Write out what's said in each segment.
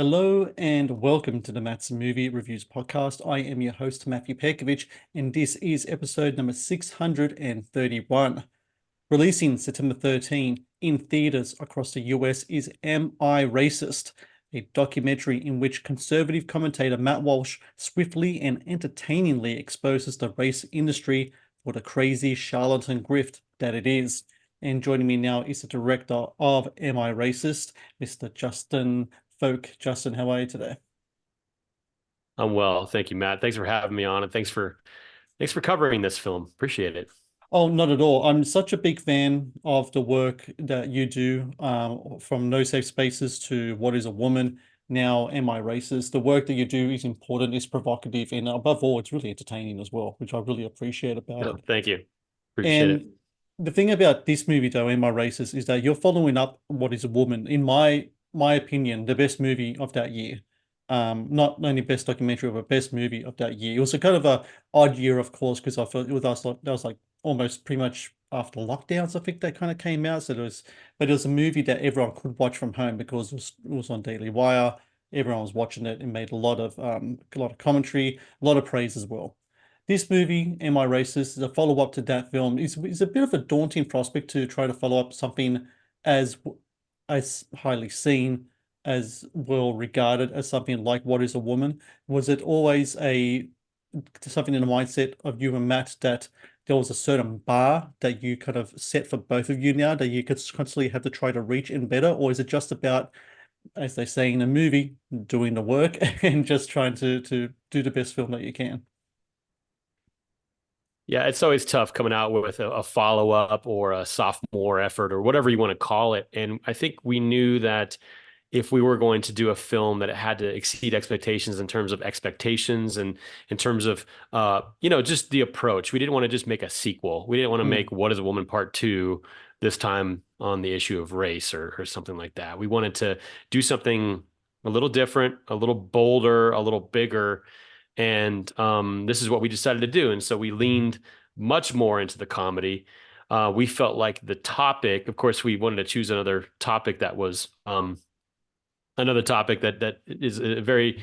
Hello and welcome to the Matt's Movie Reviews podcast. I am your host, Matthew Pejkovic, and this is episode number 631. Releasing September 13 in theaters across the US is Am I Racist? A documentary in which conservative commentator Matt Walsh swiftly and entertainingly exposes the race industry for the crazy charlatan grift that it is. And joining me now is the director of Am I Racist, Mr. Justin Folk. Justin, how are you today? I'm well. Thank you, Matt. Thanks for having me on, and thanks for covering this film. Appreciate it. Oh, not at all. I'm such a big fan of the work that you do, from No Safe Spaces to What is a Woman? Now, Am I Racist? The work that you do is important, is provocative, and above all, it's really entertaining as well, which I really appreciate about No, it. thank you. Appreciate it. And the thing about this movie, though, Am I Racist, is that you're following up What is a Woman? In my opinion, the best movie of that year. Not only best documentary, but best movie of that year. It was a kind of a odd year, of course, because I felt it was like that was like almost pretty much after lockdowns, I think that kind of came out. But it was a movie that everyone could watch from home because it was on Daily Wire. Everyone was watching it and made a lot of commentary, a lot of praise as well. This movie, Am I Racist, is a follow-up to that film. It's a bit of a daunting prospect to try to follow up something as as highly seen, as well regarded as something like What is a Woman? Was it always a something in the mindset of you and Matt that there was a certain bar that you kind of set for both of you now that you could constantly have to try to reach and better? Or is it just about, as they say in a movie, doing the work and just trying to do the best film that you can? Yeah, it's always tough coming out with a follow-up or a sophomore effort or whatever you want to call it. And I think we knew that if we were going to do a film that it had to exceed expectations in terms of expectations and in terms of just the approach. We didn't want to just make a sequel. We didn't want to Mm. make What is a Woman Part Two, this time on the issue of race or something like that. We wanted to do something a little different, a little bolder, a little bigger. And this is what we decided to do. And so we leaned much more into the comedy. We felt like the topic, of course, we wanted to choose another topic that is very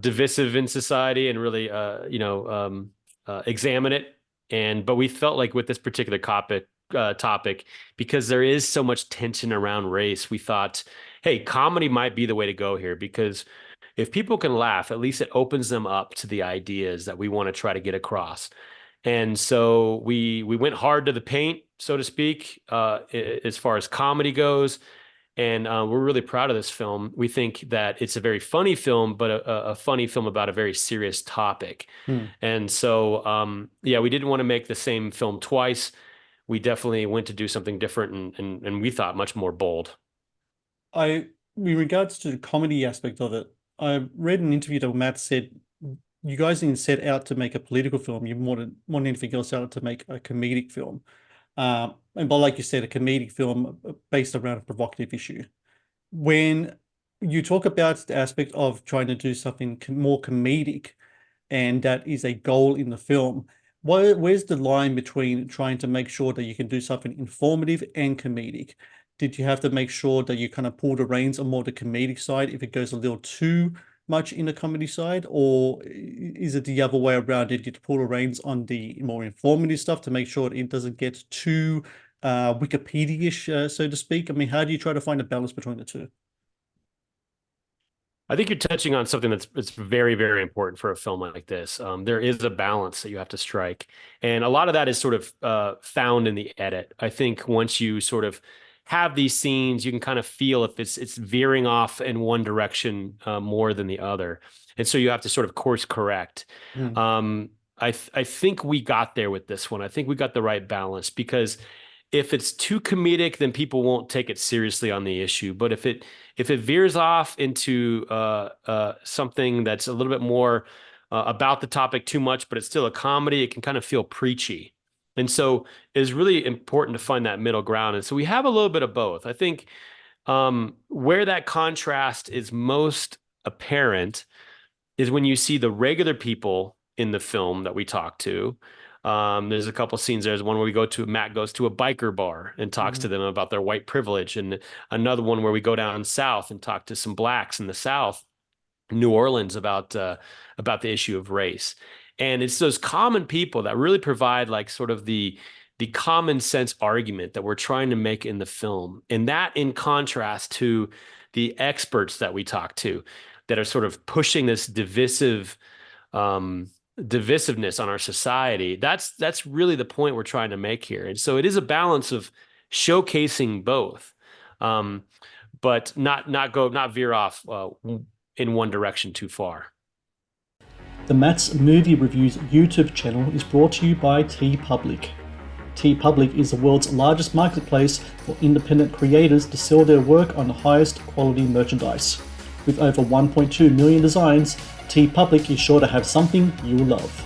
divisive in society and really examine it. But we felt like with this particular topic, because there is so much tension around race, we thought, hey, comedy might be the way to go here, because if people can laugh, at least it opens them up to the ideas that we want to try to get across. And so we went hard to the paint, so to speak, as far as comedy goes. And we're really proud of this film. We think that it's a very funny film, but a funny film about a very serious topic. Hmm. And so, yeah, we didn't want to make the same film twice. We definitely went to do something different and we thought much more bold. I, in regards to the comedy aspect of it, I read an interview that Matt said you guys didn't set out to make a political film. You more than anything else out to make a comedic film. And but like you said, a comedic film based around a provocative issue. When you talk about the aspect of trying to do something more comedic, and that is a goal in the film, where's the line between trying to make sure that you can do something informative and comedic? Did you have to make sure that you kind of pull the reins on more the comedic side if it goes a little too much in the comedy side, or is it the other way around? Did you pull the reins on the more informative stuff to make sure it doesn't get too Wikipedia-ish, so to speak? I mean, how do you try to find a balance between the two? I think you're touching on something that's very, very important for a film like this. There is a balance that you have to strike, and a lot of that is sort of found in the edit. I think once you sort of have these scenes, you can kind of feel if it's veering off in one direction more than the other, and so you have to sort of course correct. Hmm. I think we got there with this one. I think we got the right balance because if it's too comedic, then people won't take it seriously on the issue. But if it veers off into something that's a little bit more about the topic too much, but it's still a comedy, it can kind of feel preachy. And so it's really important to find that middle ground. And so we have a little bit of both. I think where that contrast is most apparent is when you see the regular people in the film that we talk to. There's a couple scenes. There's one where Matt goes to a biker bar and talks to them about their white privilege, and another one where we go down south and talk to some blacks in the South, New Orleans, about the issue of race. And it's those common people that really provide like sort of the common sense argument that we're trying to make in the film. And that in contrast to the experts that we talk to that are sort of pushing this divisiveness on our society. That's really the point we're trying to make here. And so it is a balance of showcasing both, but not veer off in one direction too far. The Matt's Movie Reviews YouTube channel is brought to you by TeePublic. TeePublic is the world's largest marketplace for independent creators to sell their work on the highest quality merchandise. With over 1.2 million designs, TeePublic is sure to have something you love.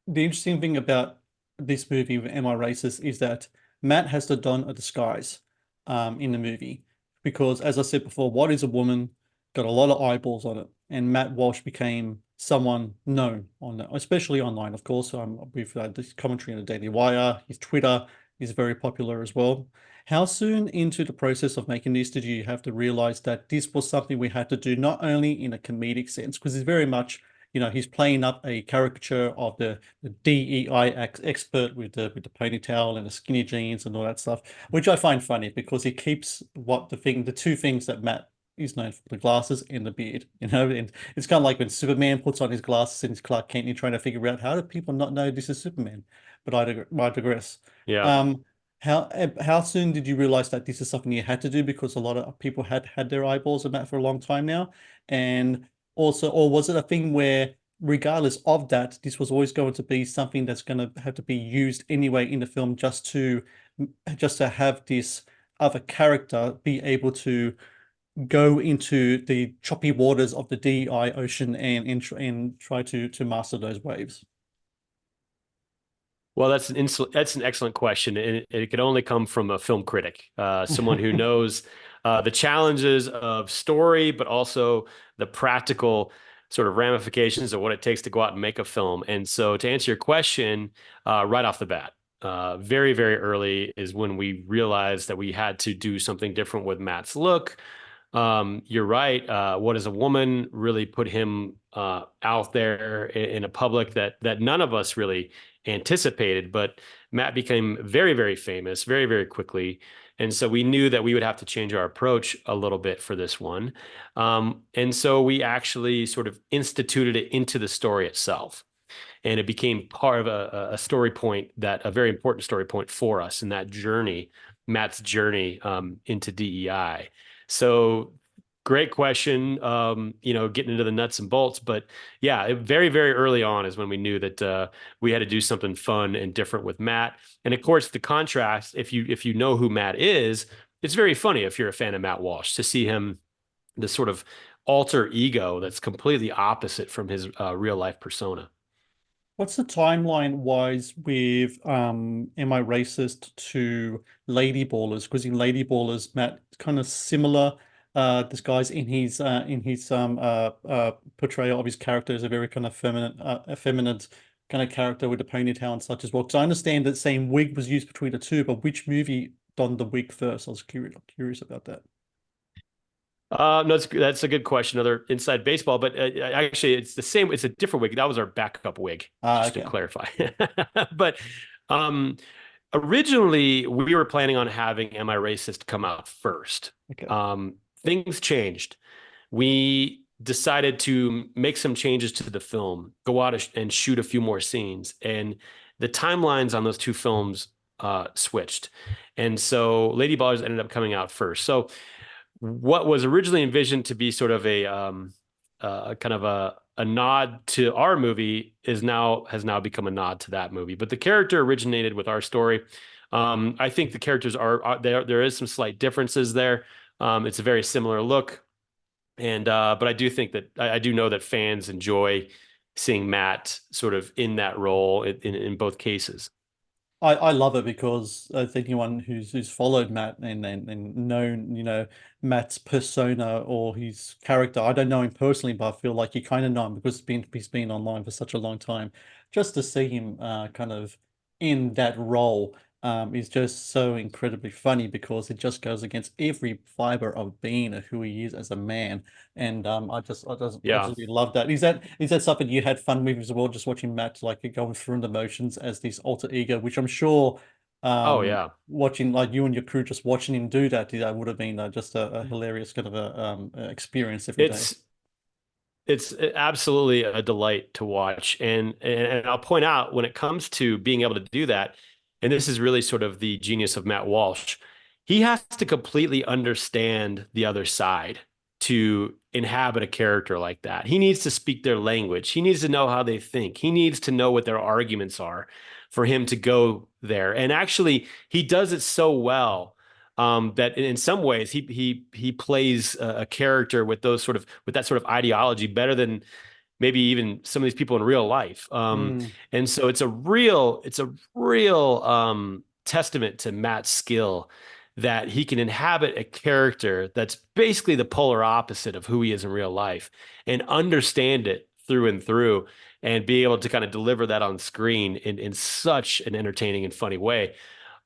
The interesting thing about this movie with Am I Racist is that Matt has to don a disguise in the movie. Because, as I said before, What is a Woman got a lot of eyeballs on it, and Matt Walsh became someone known on that, especially online, of course. We've had this commentary on the Daily Wire. His Twitter is very popular as well. How soon into the process of making this did you have to realize that this was something we had to do, not only in a comedic sense, because it's very much, he's playing up a caricature of the DEI expert with the ponytail and the skinny jeans and all that stuff, which I find funny because he keeps the two things that Matt is known for, the glasses and the beard, and it's kind of like when Superman puts on his glasses and his Clark Kent, you're trying to figure out how do people not know this is Superman, but I digress. Yeah. How soon did you realize that this is something you had to do because a lot of people had their eyeballs on that for a long time now? And also, or was it a thing where regardless of that, this was always going to be something that's going to have to be used anyway in the film just to have this other character be able to go into the choppy waters of the DEI ocean and try to master those waves? Well, that's an excellent question, and it could only come from a film critic, someone who knows the challenges of story, but also the practical sort of ramifications of what it takes to go out and make a film. And so, to answer your question, right off the bat, very, very early is when we realized that we had to do something different with Matt's look. You're right. What is a Woman really put him out there in a public that none of us really anticipated, but Matt became very, very famous very, very quickly. And so we knew that we would have to change our approach a little bit for this one. And so we actually sort of instituted it into the story itself. And it became part of a story point, a very important story point for us in that journey, Matt's journey into DEI. So great question, getting into the nuts and bolts. But yeah, very, very early on is when we knew that we had to do something fun and different with Matt. And of course, the contrast, if you know who Matt is, it's very funny if you're a fan of Matt Walsh to see him, this sort of alter ego that's completely opposite from his real life persona. What's the timeline wise with Am I Racist to Lady Ballers? Because in Lady Ballers, Matt kind of similar disguise in his portrayal of his character as a very kind of effeminate kind of character with a ponytail and such as well. Because I understand that same wig was used between the two, but which movie donned the wig first? I was curious about that. No, that's a good question. Another inside baseball, but actually, it's the same. It's a different wig. That was our backup wig, just to clarify. But originally, we were planning on having "Am I Racist" come out first. Okay. Things changed. We decided to make some changes to the film, go out and shoot a few more scenes, and the timelines on those two films switched, and so Lady Ballers ended up coming out first. So what was originally envisioned to be sort of a kind of a nod to our movie has now become a nod to that movie. But the character originated with our story. I think the characters are there is some slight differences there. It's a very similar look, and but I do think that I do know that fans enjoy seeing Matt sort of in that role in both cases. I love it because as anyone who's followed Matt and known, Matt's persona or his character, I don't know him personally, but I feel like you kind of know him because he's been online for such a long time. Just to see him kind of in that role is just so incredibly funny because it just goes against every fiber of being of who he is as a man. And I just Yeah. absolutely love that. Is that something you had fun with as well? Just watching Matt like going through the motions as this alter ego, which I'm sure, Oh yeah. watching like you and your crew just watching him do that, that would have been just a hilarious kind of experience every day. It's it's absolutely a delight to watch. And I'll point out when it comes to being able to do that, and this is really sort of the genius of Matt Walsh, he has to completely understand the other side to inhabit a character like that. He needs to speak their language. He needs to know how they think. He needs to know what their arguments are for him to go there. And actually, he does it so well that in some ways he plays a character with that sort of ideology better than maybe even some of these people in real life. Mm. And so it's a real testament to Matt's skill that he can inhabit a character that's basically the polar opposite of who he is in real life and understand it through and through and be able to kind of deliver that on screen in such an entertaining and funny way.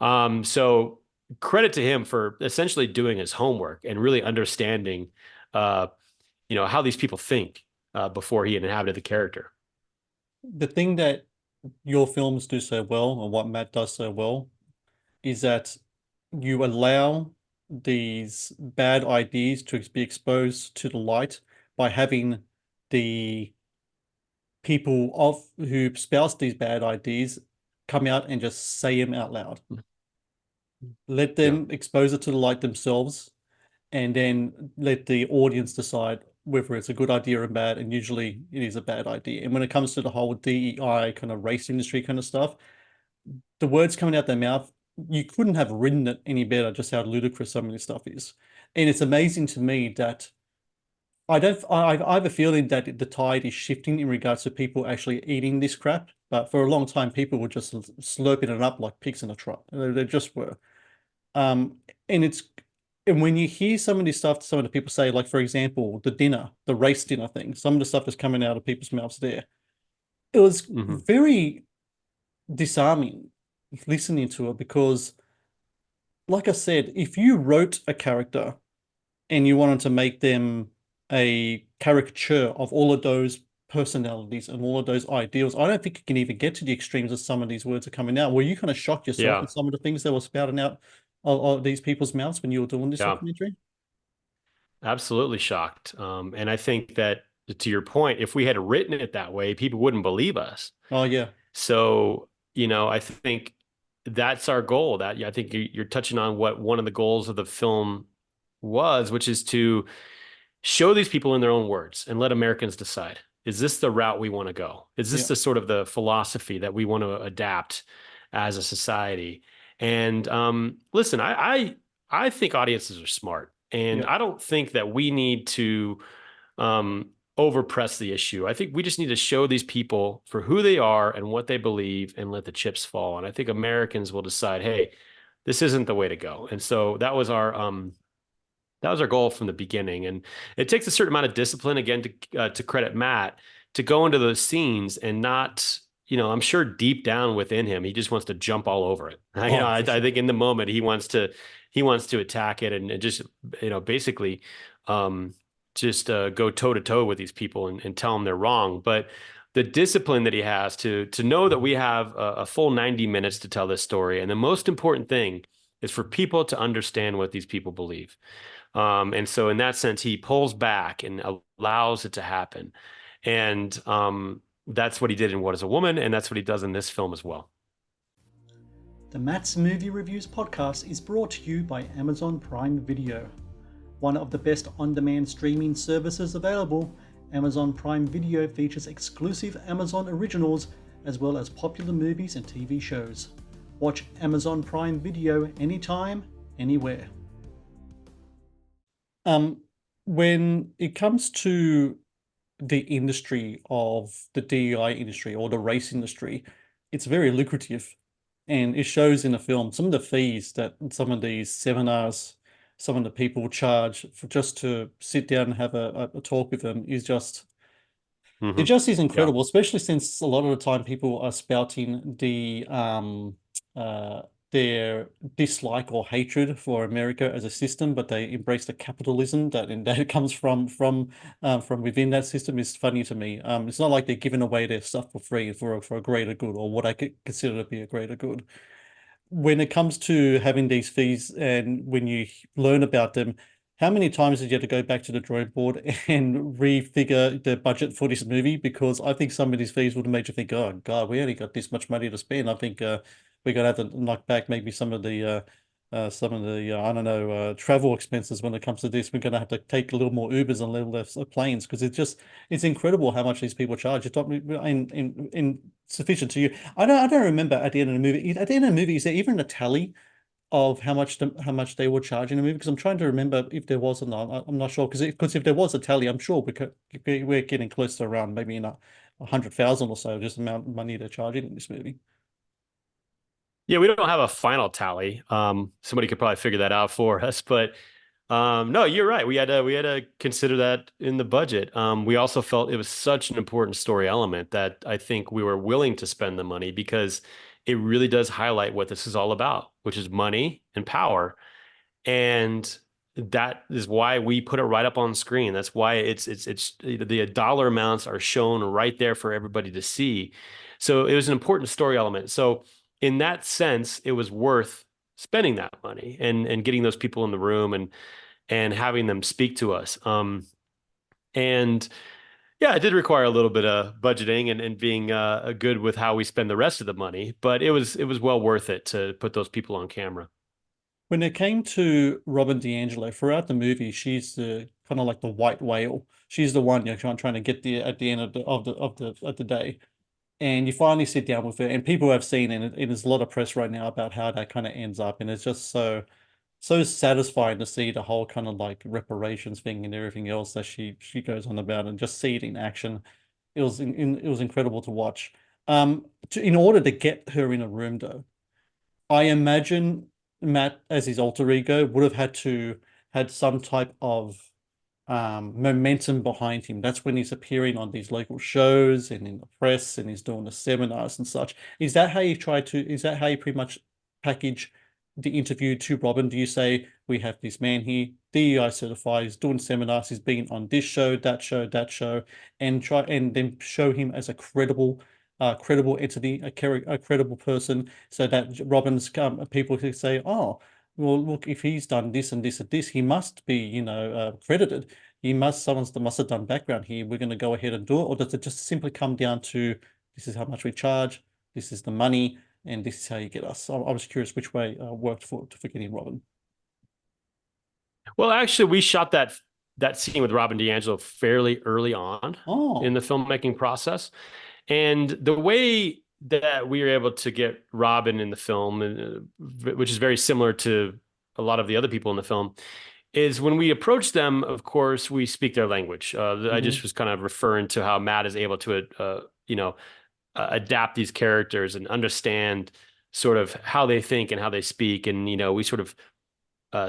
So credit to him for essentially doing his homework and really understanding, uh, how these people think before he inhabited the character. The thing that your films do so well, or what Matt does so well, is that you allow these bad ideas to be exposed to the light by having the people of who espouse these bad ideas come out and just say them out loud. Let Yeah, them expose it to the light themselves, and then let the audience decide whether it's a good idea or bad. And usually it is a bad idea. And when it comes to the whole DEI kind of race industry kind of stuff, the words coming out their mouth, you couldn't have written it any better, just how ludicrous some of this stuff is. And it's amazing to me that I don't, I have a feeling that the tide is shifting in regards to people actually eating this crap. But for a long time, people were just slurping it up like pigs in a trough. They just were. Um, and it's, and when you hear some of this stuff, some of the people say, like, for example, the race dinner thing, some of the stuff that's coming out of people's mouths there, it was hmm very disarming listening to it because, like I said, if you wrote a character and you wanted to make them a caricature of all of those personalities and all of those ideals, I don't think you can even get to the extremes of some of these words are coming out. Were you kind of shocked yourself yeah, at some of the things that were spouting out of these people's mouths when you were doing this yeah. documentary? Absolutely shocked. And I think that to your point, if we had written it that way, people wouldn't believe us. Oh yeah, So, I think that's our goal. That I think you're touching on what one of the goals of the film was, which is to show these people in their own words and let Americans decide. Is this the route we want to go? Is this yeah, the sort of the philosophy that we want to adapt as a society? And listen, I think audiences are smart, and yeah. I don't think that we need to overpress the issue. I think we just need to show these people for who they are and what they believe, and let the chips fall. And I think Americans will decide, hey, this isn't the way to go. And so that was our goal from the beginning. And it takes a certain amount of discipline, again, to credit Matt, to go into those scenes and not, I'm sure deep down within him, he just wants to jump all over it. Oh, I, for I sure. think in the moment he wants to attack it and just, basically, um, just go toe to toe with these people and tell them they're wrong. But the discipline that he has to know that we have a full 90 minutes to tell this story. And the most important thing is for people to understand what these people believe. And so in that sense, he pulls back and allows it to happen. And that's what he did in What is a Woman, and that's what he does in this film as well. The Matt's Movie Reviews podcast is brought to you by Amazon Prime Video. One of the best on-demand streaming services available, Amazon Prime Video features exclusive Amazon originals as well as popular movies and TV shows. Watch Amazon Prime Video anytime, anywhere. Um, when it comes to the industry of the DEI industry or the race industry, it's very lucrative. And it shows in the film some of the fees that some of these seminars, some of the people charge for just to sit down and have a talk with them is just it Hmm. just is Yeah. incredible, especially since a lot of the time people are spouting uh their dislike or hatred for America as a system, but they embrace the capitalism that and that comes from within that system is funny to me. It's not like they're giving away their stuff for free for a greater good or what I could consider to be a greater good when it comes to having these fees and when you learn about them, how many times did you have to go back to the drawing board and refigure the budget for this movie? Because I think some of these fees would have made you think, oh God, we only got this much money to spend. I think we're gonna have to knock back maybe some of the I don't know travel expenses when it comes to this. We're gonna have to take a little more Ubers and a little less planes because it's incredible how much these people charge. It's not in sufficient to you. I don't remember at the end of the movie. At the end of the movie, is there even a tally of how much they were charging the movie? Because I'm trying to remember if there was or not. I'm not sure because if there was a tally, I'm sure we're getting close to around maybe in 100,000 or so, just the amount of money they're charging in this movie. Yeah, we don't have a final tally. Somebody could probably figure that out for us, but no, you're right. We had to consider that in the budget. We also felt it was such an important story element that I think we were willing to spend the money because it really does highlight what this is all about, which is money and power. And that is why we put it right up on screen. That's why it's the dollar amounts are shown right there for everybody to see. So it was an important story element. So in that sense, it was worth spending that money and getting those people in the room and having them speak to us. And yeah, it did require a little bit of budgeting and being good with how we spend the rest of the money, but it was well worth it to put those people on camera. When it came to Robin DAngelo, throughout the movie, she's the kind of like the white whale. She's the one you're trying to get the at the end of the day. And you finally sit down with her, and people have seen, and there's a lot of press right now about how that kind of ends up, and it's just so satisfying to see the whole kind of like reparations thing and everything else that she goes on about, and just see it in action. It was incredible to watch. In order to get her in a room, though, I imagine Matt, as his alter ego, would have had some type of momentum behind him. That's when he's appearing on these local shows and in the press and he's doing the seminars and such. Is that how you pretty much package the interview to Robin? Do you say, we have this man here, DEI certified, he's doing seminars, he's been on this show, that show, and try and then show him as a credible entity, a credible person, so that Robin's people could say, oh, well, look, if he's done this and this and this, he must be, credited. Someone must have done background here. We're going to go ahead and do it. Or does it just simply come down to this is how much we charge, this is the money, and this is how you get us? I was curious which way worked for getting Robin. Well, actually, we shot that scene with Robin DeAngelo fairly early on in Oh, the filmmaking process. And the way that we were able to get Robin in the film, which is very similar to a lot of the other people in the film, is when we approach them, of course, we speak their language. I hmm just was kind of referring to how Matt is able to, adapt these characters and understand sort of how they think and how they speak. And, we sort of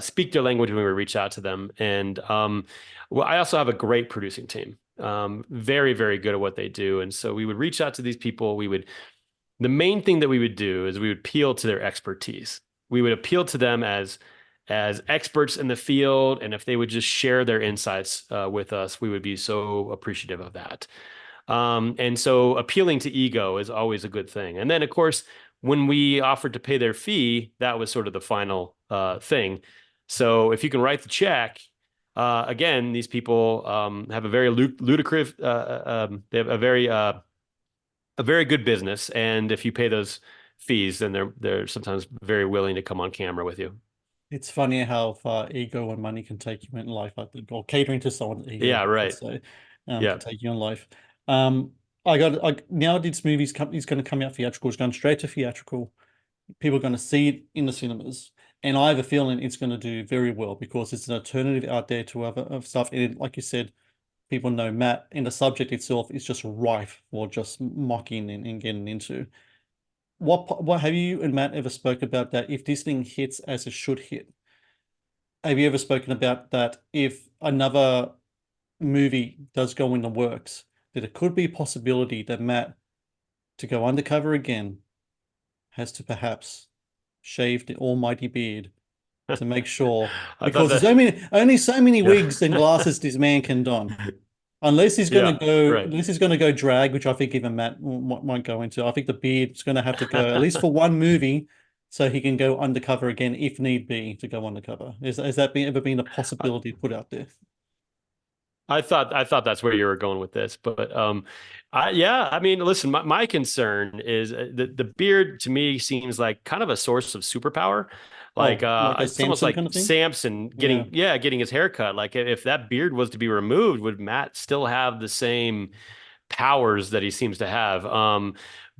speak their language when we reach out to them. And well, I also have a great producing team, very, very good at what they do. And so we would reach out to these people. The main thing that we would do is we would appeal to their expertise. We would appeal to them as experts in the field. And if they would just share their insights with us, we would be so appreciative of that. And so appealing to ego is always a good thing. And then, of course, when we offered to pay their fee, that was sort of the final thing. So if you can write the check, again, these people have a very ludicrous, they have a very good business, and if you pay those fees, then they're sometimes very willing to come on camera with you. it's funny how far ego and money can take you in life, I think, or catering to someone's ego, Yeah, let's right. say, can Yeah. take you in life. Now this movie's is going to come out theatrical. It's going straight to theatrical. People are going to see it in the cinemas, and I have a feeling it's going to do very well because it's an alternative out there to other of stuff. And like you said, people know Matt, and the subject itself is just rife for just mocking and getting into. what have you and Matt ever spoke about that if this thing hits as it should hit? Have you ever spoken about that if another movie does go in the works, that it could be a possibility that Matt, to go undercover again, has to perhaps shave the almighty beard to make sure, I thought because there's that, only so many yeah. wigs and glasses this man can don. Unless he's going to Yeah, go, right. unless he's going to go drag, which I think even Matt might go into. I think the beard's going to have to go at least for one movie, so he can go undercover again if need be to go undercover. Has that ever been a possibility put out there? I thought that's where you were going with this, but yeah, I mean, listen, my concern is the beard to me seems like kind of a source of superpower. Like Oh, like a it's almost Samson like kind of thing? Samson Yeah. getting his hair cut. Like if that beard was to be removed, would Matt still have the same powers that he seems to have?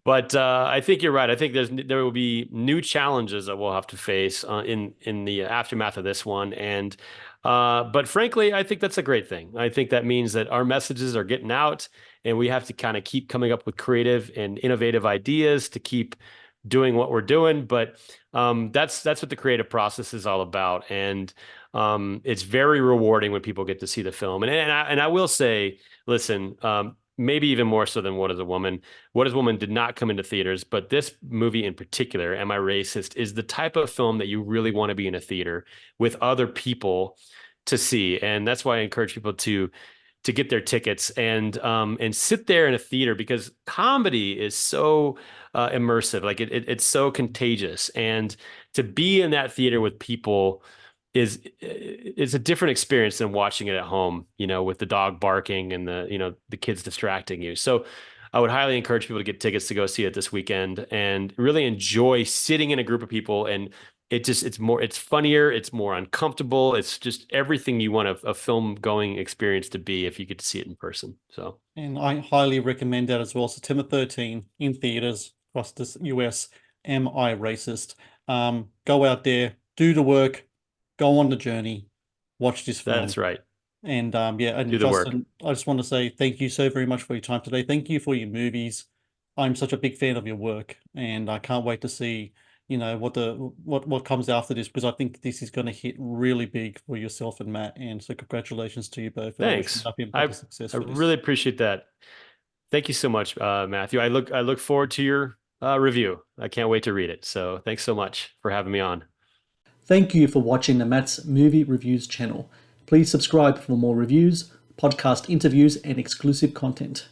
But I think you're right. I think there will be new challenges that we'll have to face in the aftermath of this one, and but frankly, I think that's a great thing. I think that means that our messages are getting out, and we have to kind of keep coming up with creative and innovative ideas to keep doing what we're doing. But that's what the creative process is all about, and it's very rewarding when people get to see the film. And I will say, listen, maybe even more so than What Is a Woman. What Is a Woman did not come into theaters, but this movie in particular, Am I Racist, is the type of film that you really want to be in a theater with other people to see. And that's why I encourage people to get their tickets and sit there in a theater, because comedy is so immersive, like it's so contagious, and to be in that theater with people is a different experience than watching it at home, with the dog barking and the kids distracting you. So I would highly encourage people to get tickets to go see it this weekend and really enjoy sitting in a group of people. And it's funnier, it's more uncomfortable. It's just everything you want a film going experience to be if you get to see it in person. So And I highly recommend that as well. September 13 in theaters across the US. Am I Racist? Go out there, do the work, go on the journey, watch this that's film. right. And yeah, and Do the work. Justin, I just want to say thank you so very much for your time today. Thank you for your movies. I'm such a big fan of your work, and I can't wait to see, what comes after this, because I think this is going to hit really big for yourself and Matt. And so congratulations to you both, and I wish you Thanks. nothing but I the success I for this. really appreciate that. Thank you so much, Matthew. I look forward to your review. I can't wait to read it. So thanks so much for having me on. Thank you for watching the Matt's Movie Reviews channel. Please subscribe for more reviews, podcast interviews, and exclusive content.